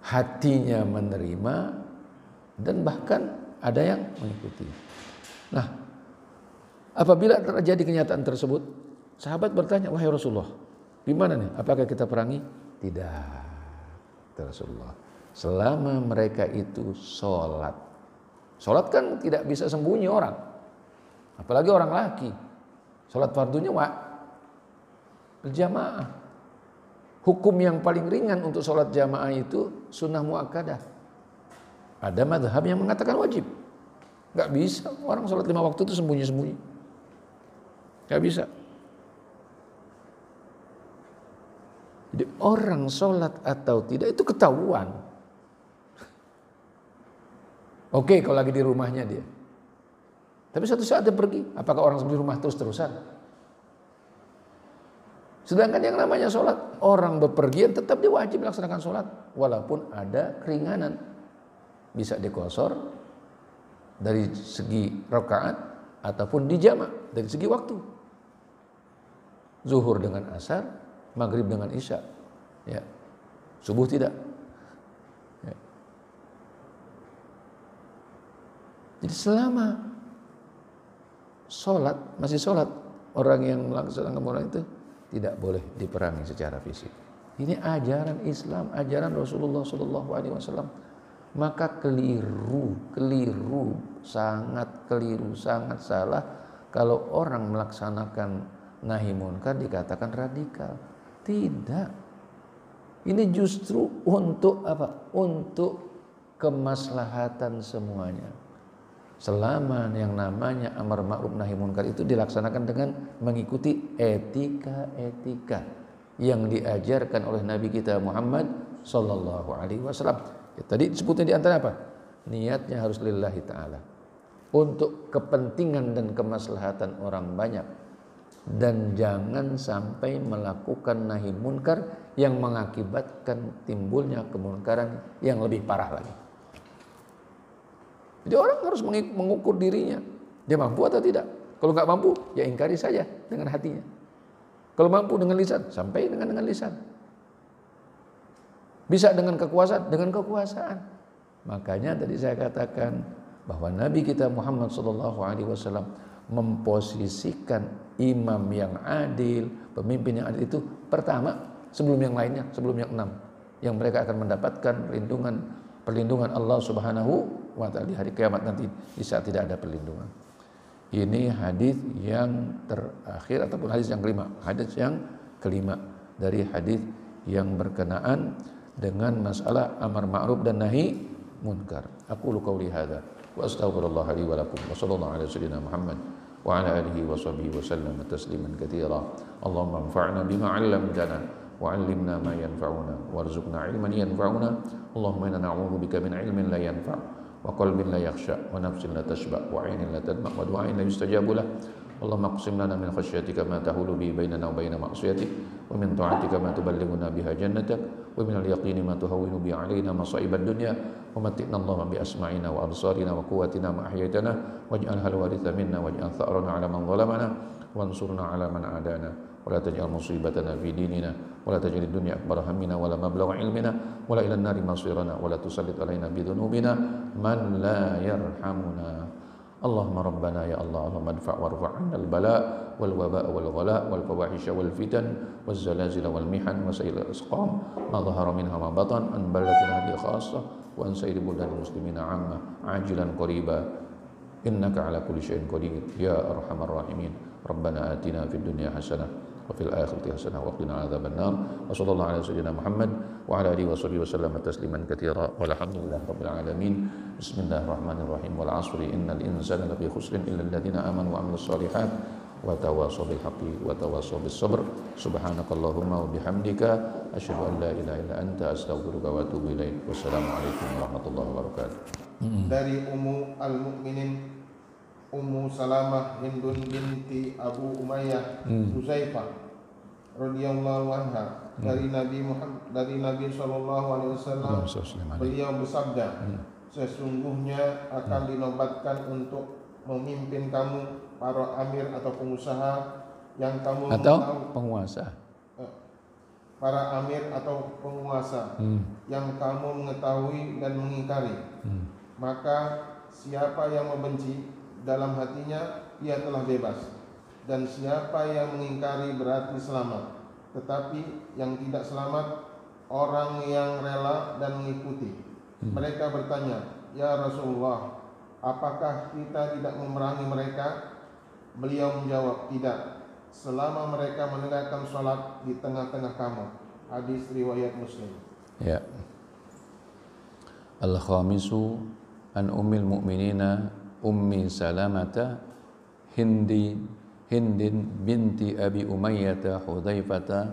hatinya menerima dan bahkan ada yang mengikuti. Nah, apabila terjadi kenyataan tersebut, sahabat bertanya, wahai Rasulullah, gimana nih? Apakah kita perangi? Tidak, Rasulullah. Selama mereka itu sholat. Sholat kan tidak bisa sembunyi orang. Apalagi orang laki. Sholat fardunya berjamaah. Hukum yang paling ringan untuk sholat jamaah itu sunnah muakkadah. Ada mazhab yang mengatakan wajib. Gak bisa orang sholat 5 waktu itu sembunyi-sembunyi. Gak bisa. Jadi orang sholat atau tidak itu ketahuan. Oke, kalau lagi di rumahnya dia. Tapi satu saat dia pergi, apakah orang di rumah terus-terusan? Sedangkan yang namanya sholat, orang bepergian tetap dia wajib melaksanakan sholat. Walaupun ada keringanan. Bisa dikosor dari segi rakaat ataupun dijamak dari segi waktu. Zuhur dengan asar, maghrib dengan isya. Ya. Subuh tidak. Ya. Jadi selama masih sholat, orang yang melaksanakan orang itu tidak boleh diperangi secara fisik. Ini ajaran Islam, ajaran Rasulullah SAW. Maka keliru, sangat keliru, sangat salah kalau orang melaksanakan nahi munkar dikatakan radikal. Tidak. Ini justru untuk apa? Untuk kemaslahatan semuanya. Selama yang namanya amar ma'ruf nahi munkar itu dilaksanakan dengan mengikuti etika-etika yang diajarkan oleh Nabi kita Muhammad sallallahu alaihi wasallam. Tadi disebutnya di antara apa? Niatnya harus lillahi ta'ala, untuk kepentingan dan kemaslahatan orang banyak, dan jangan sampai melakukan nahi munkar yang mengakibatkan timbulnya kemunkaran yang lebih parah lagi. Jadi orang harus mengukur dirinya, dia mampu atau tidak. Kalau nggak mampu, ya ingkari saja dengan hatinya. Kalau mampu dengan lisan, sampai dengan lisan. Bisa dengan kekuasaan, dengan kekuasaan. Makanya tadi saya katakan bahwa Nabi kita Muhammad SAW memposisikan imam yang adil, pemimpin yang adil itu pertama sebelum yang lainnya, sebelum yang 6, yang mereka akan mendapatkan perlindungan Allah Subhanahu wa Ta'ala di hari kiamat nanti di saat tidak ada perlindungan. Ini hadis yang terakhir ataupun hadis yang kelima. Hadis yang kelima dari hadis yang berkenaan dengan masalah amar ma'ruf dan nahi munkar. Aqulu qouli hadza wa astaghfirullah li wa lakum wa sallallahu ala sayyidina Muhammad wa ala alihi wa sahbihi wa sallam tasliman katsira. Allahumma anfa'na bima 'allamtana wa 'allimna ma yanfa'una warzuqna 'ilman yanfa'una. Allahumma inna na'udzubika min 'ilmin la yanfa' wa qalbin la yakhsha wa nafsin la tashba' wa 'ainin la tadma' wa du'ain la yustajabu lah. Allahumma aqsim lana min khasyatika ma tahulu bi bainana wa baina ma'siyatik wa min ta'atika ma tuballighuna biha jannatak wa min al-yaqini ma tuhawwinu bi 'alaina masa'ibad dunya wa matti'na Allahumma bi asma'ina wa absarina wa quwwatina ma ahyaytana waj'alha al-waritha minna waj'al tha'rana 'ala man zalamana wansurna 'ala man 'adana wa la taj'al musibatana fi dinina wa la taj'al ad-dunya akbar hammina wa la mablagha 'ilmina wa la ila an-nari masirana wa la tusallit 'alaina bi dhunubina man la yarhamuna. Allahumma rabbana ya Allah, Allahumma adfa' warfa' 'anna al-bala' wal waba' wal ghala' wal fawahisha wal fitan wal zalazil wal mihan wa sa'il al-asqam ma dhahara minha ma batan an baldatina hadhihi khassah wa an sa'ir buldan muslimina 'amma ajilan qariba innaka 'ala kulli syai'in qadir ya arhamar rahimin. Rabbana atina fid dunya hasanah wa fil akhirati hasanah wa qina adzaban nar. Wa sallallahu ala sayyidina Muhammad wa ala alihi wa sahbihi wa sallam tasliman katsira walhamdulillahi rabbil alamin. Bismillahirrahmanirrahim. Wal 'asri innal insana lafi khusrin illa alladziina aamanu wa 'amilus shalihat wa tawassaw bil haqqi wa tawassaw bis sabr. Subhanakallahumma wa bihamdika asyhadu an la ilaha illa anta astaghfiruka wa atubu ilaik. Wassalamualaikum warahmatullahi wabarakatuh. Dari Ummu al-Mukminin Ummu Salamah Hindun binti Abu Umayyah Huzaifah radhiyallahu anha dari Nabi sallallahu alaihi wasallam, beliau bersabda, sesungguhnya akan dinobatkan untuk memimpin kamu para amir atau pengusaha yang kamu penguasa. Para amir atau penguasa yang kamu mengetahui dan mengingkari. Maka siapa yang membenci dalam hatinya ia telah bebas, dan siapa yang mengingkari berarti selamat. Tetapi yang tidak selamat orang yang rela dan mengikuti. Mereka bertanya, ya Rasulullah, apakah kita tidak memerangi mereka? Beliau menjawab, tidak, selama mereka menegakkan sholat di tengah-tengah kamu. Hadis riwayat Muslim. Ya. Al-khamisu an ummil mu'minina Ummi Salamata Hindin binti Abi Umayyah Hudzaifah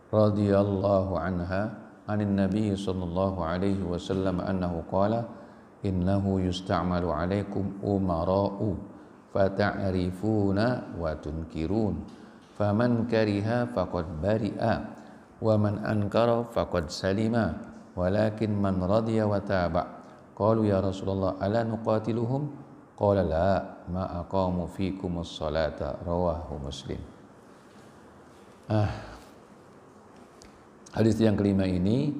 radhiyallahu anha anin Nabi sallallahu alaihi wasallam annahu qala innahu yusta'malu alaikum umara'u fata'rifuna wa tunkirun faman kariha faqad bari'a wa man ankara faqad salima walakin man radiya wa taba'. Qalu ya Rasulullah ala nuqatiluhum? Qala la ma aqamu fikumus salata. Rawahu Muslim. Hadis yang kelima ini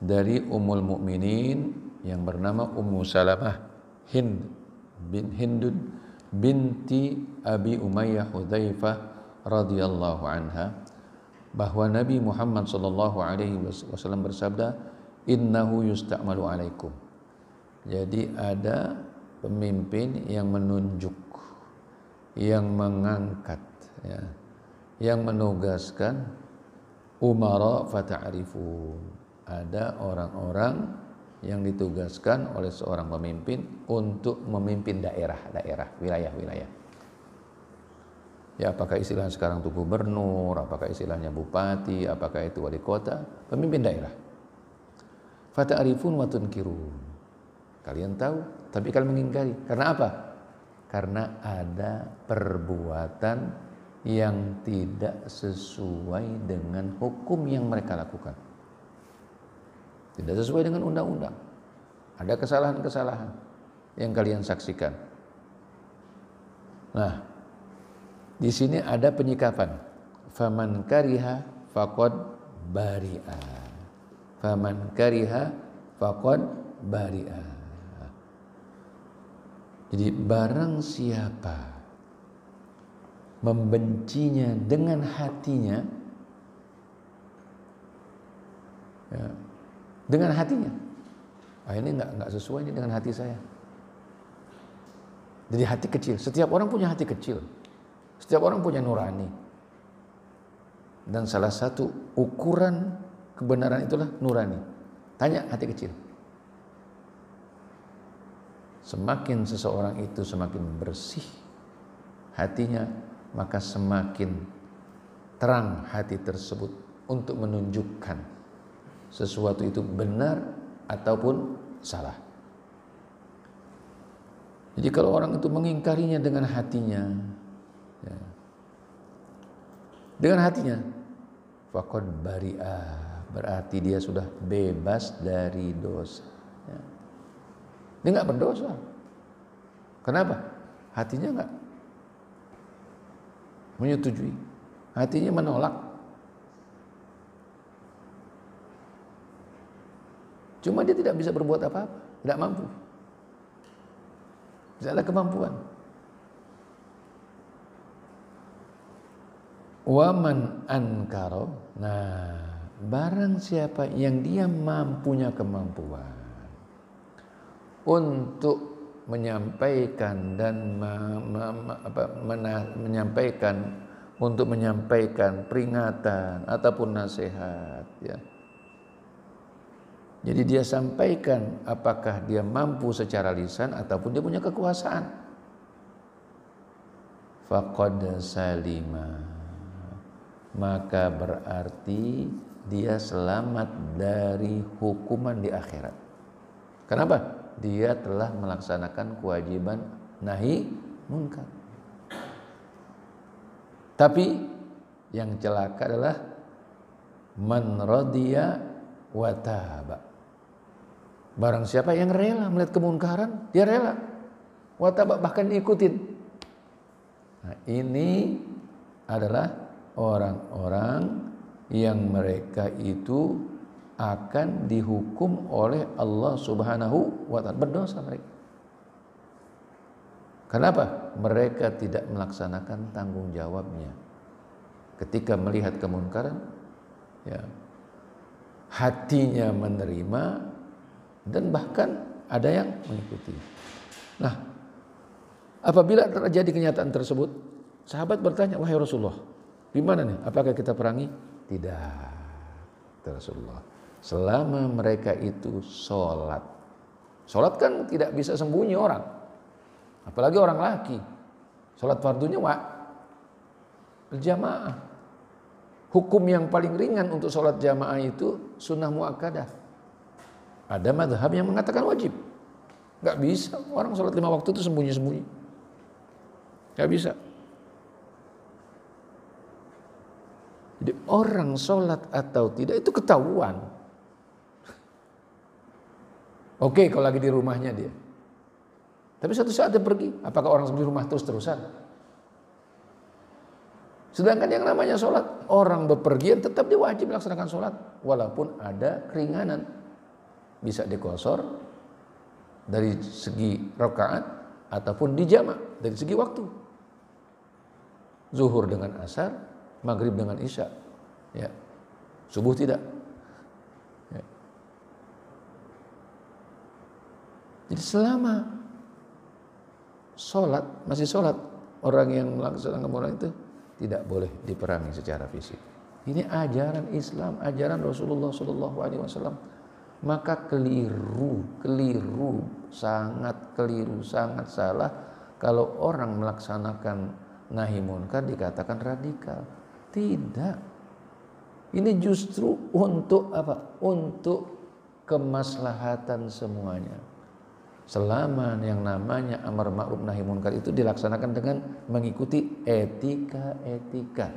dari Ummul Mukminin yang bernama Ummu Salamah Hind bin Hindun binti Abi Umayyah Hudzaifah radhiyallahu anha bahwa Nabi Muhammad sallallahu alaihi wasallam bersabda, innahu yusta'malu alaikum. Jadi ada pemimpin yang menunjuk, yang mengangkat, ya, yang menugaskan umara fata'rifun. Ada orang-orang yang ditugaskan oleh seorang pemimpin untuk memimpin daerah-daerah, wilayah-wilayah. Ya, apakah istilahnya sekarang itu gubernur, apakah istilahnya bupati, apakah itu wali kota, pemimpin daerah. Fata'rifun wa tunkirun. Kalian tahu, tapi kalian mengingkari. Karena apa? Karena ada perbuatan yang tidak sesuai dengan hukum yang mereka lakukan. Tidak sesuai dengan undang-undang. Ada kesalahan-kesalahan yang kalian saksikan. Nah, di sini ada penyikapan. Faman kariha faqad bari'a. Faman kariha faqad bari'a. Jadi barang siapa membencinya dengan hatinya, ya, dengan hatinya, ini nggak sesuai ini dengan hati saya. Jadi hati kecil. Setiap orang punya hati kecil. Setiap orang punya nurani. Dan salah satu ukuran kebenaran itulah nurani. Tanya hati kecil. Semakin seseorang itu semakin bersih hatinya, maka semakin terang hati tersebut untuk menunjukkan sesuatu itu benar ataupun salah. Jadi kalau orang itu mengingkarinya dengan hatinya, ya, dengan hatinya, faqad bari'ah, berarti dia sudah bebas dari dosa. Ya. Dia nggak berdosa. Kenapa? Hatinya nggak menyetujui, hatinya menolak. Cuma dia tidak bisa berbuat apa-apa, tidak mampu. Tidak ada kemampuan. Waman ankaro, nah barang siapa yang dia mampunya kemampuan untuk menyampaikan dan menyampaikan peringatan ataupun nasihat, ya. Jadi dia sampaikan apakah dia mampu secara lisan ataupun dia punya kekuasaan. Faqad salima, maka berarti dia selamat dari hukuman di akhirat. Kenapa? Dia telah melaksanakan kewajiban nahi munkar. Tapi yang celaka adalah man radiya wa taba. Barang siapa yang rela melihat kemungkaran, dia rela. Wa taba, bahkan diikutin. Nah, ini adalah orang-orang yang mereka itu akan dihukum oleh Allah Subhanahu wa ta'ala, berdosa mereka. Kenapa? Mereka tidak melaksanakan tanggung jawabnya. Ketika melihat kemungkaran, ya, hatinya menerima dan bahkan ada yang mengikuti. Nah, apabila terjadi kenyataan tersebut, sahabat bertanya, wahai Rasulullah, gimana nih? Apakah kita perangi? Tidak, Rasulullah. Selama mereka itu sholat. Sholat kan tidak bisa sembunyi orang. Apalagi orang laki. Sholat fardunya berjamaah. Hukum yang paling ringan untuk sholat jamaah itu sunnah muakkadah. Ada madhab yang mengatakan wajib. Gak bisa orang sholat 5 waktu itu sembunyi-sembunyi. Gak bisa. Jadi orang sholat atau tidak itu ketahuan. Oke, kalau lagi di rumahnya dia. Tapi suatu saat dia pergi. Apakah orang di rumah terus-terusan? Sedangkan yang namanya sholat, orang bepergian tetap dia wajib melaksanakan sholat. Walaupun ada keringanan. Bisa dikosor dari segi rakaat ataupun dijamak dari segi waktu. Zuhur dengan asar, maghrib dengan isya, ya. Subuh tidak. Ya. Jadi selama masih sholat, orang yang melaksanakan orang itu tidak boleh diperangi secara fisik. Ini ajaran Islam, ajaran Rasulullah SAW. Maka keliru, sangat keliru, sangat salah kalau orang melaksanakan nahi munkar dikatakan radikal. Tidak. Ini justru untuk apa? Untuk kemaslahatan semuanya. Selama yang namanya amar ma'ruf nahi munkar itu dilaksanakan dengan mengikuti etika-etika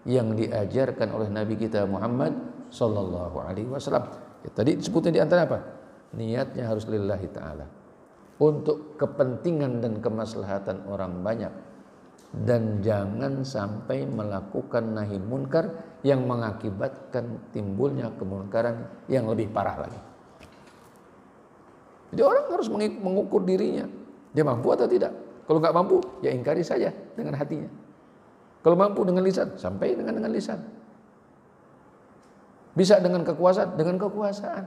yang diajarkan oleh Nabi kita Muhammad sallallahu alaihi wasallam. Ya, tadi disebutnya di antara apa? Niatnya harus lillahi ta'ala, untuk kepentingan dan kemaslahatan orang banyak, dan jangan sampai melakukan nahi munkar yang mengakibatkan timbulnya kemunkaran yang lebih parah lagi. Jadi orang harus mengukur dirinya, dia mampu atau tidak. Kalau nggak mampu, ya ingkari saja dengan hatinya. Kalau mampu dengan lisan, sampai dengan lisan. Bisa dengan kekuasaan, dengan kekuasaan.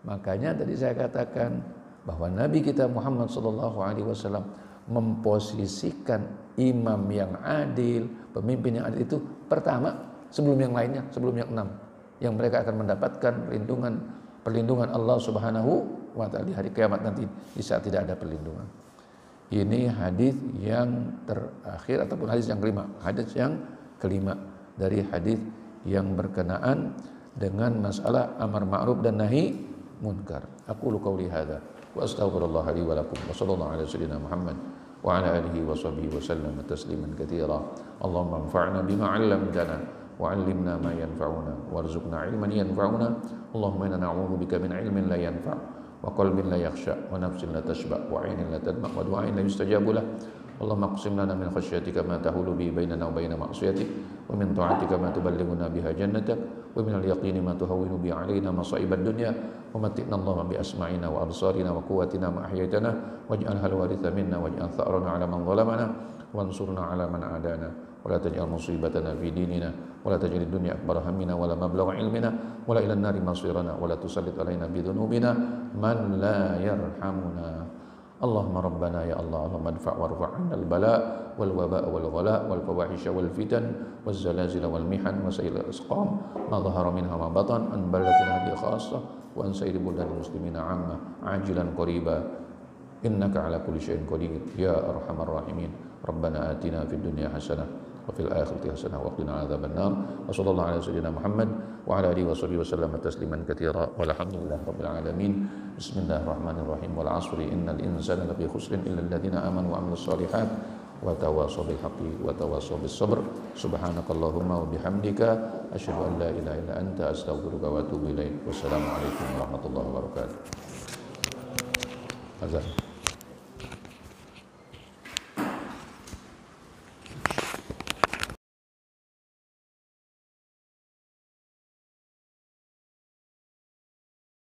Makanya tadi saya katakan bahwa Nabi kita Muhammad SAW memposisikan imam yang adil, pemimpin yang adil itu pertama sebelum yang lainnya, sebelum yang 6, yang mereka akan mendapatkan perlindungan Allah Subhanahu wa Ta'ala di hari kiamat nanti di saat tidak ada perlindungan. Ini hadis yang terakhir ataupun hadis yang kelima, dari hadis yang berkenaan dengan masalah amar ma'ruf dan nahi munkar. Aqulu qawli hadza wa astaghfirullah li wa lakum wa sallallahu ala sayyidina Muhammad wa ala alihi wa sahbihi wa sallam tasliman katsira. Allahumma anfa'na bima 'allamtana wa 'allimna ma yanfa'una warzuqna 'ilman yanfa'una. Allahumma inna na'udzubika min 'ilmin la yanfa' wa qalbin la yakhsha wa nafsin la tashba' wa 'ainin la tadma' wa du'ain la yustajabu lah. Allahumma aqsim lana min khasyatika ma tahulu bi bainana wa baina ma'siyatik wa min ta'atika ma tuballighuna biha jannatak wa min al-yaqini ma tuhawwinu bi 'alaina masa'ibad dunya wa matti'na Allahumma bi asma'ina wa absarina wa quwwatina ma ahyaytana waj'alha al-waritha minna waj'al tha'rana 'ala man zalamana wansurna 'ala man 'adana wa la taj'al musibatana fi dinina wa la taj'al ad-dunya akbar hammina wa la mablagha 'ilmina wa la ila an-nari masirana wa la tusallit 'alaina bi dhunubina man la yarhamuna. Allahumma rabbana ya Allah, Allahumma adfa' warfa' 'anna al-bala' wal waba' wal ghala' wal fawahisha wal fitan waz zalazil wal mihan wa sayil al-asqam ma dhahara minha ma batan an baldatina hadhihi khassah wa an sayyidi buldil muslimina 'amma ajilan qariba innaka 'ala kulli syai'in qadir ya arhamar rahimin. Rabbana atina fid dunya hasanah wa fil akhirati hasanah wa qina adzaban nar. Wa sallallahu ala sayyidina Muhammad wa ala alihi wa sahbihi wa sallam tasliman katsira walhamdulillahi rabbil alamin. Bismillahirrahmanirrahim. Wal 'asri innal insana lafi khusrin illa alladziina aamanu wa 'amilus shalihat wa tawassaw bil haqqi wa tawassaw bis sabr. Subhanakallahumma wa bihamdika asyhadu an la ilaha illa anta astaghfiruka wa atubu ilaik. Wassalamu alaikum warahmatullahi wabarakatuh. Azan.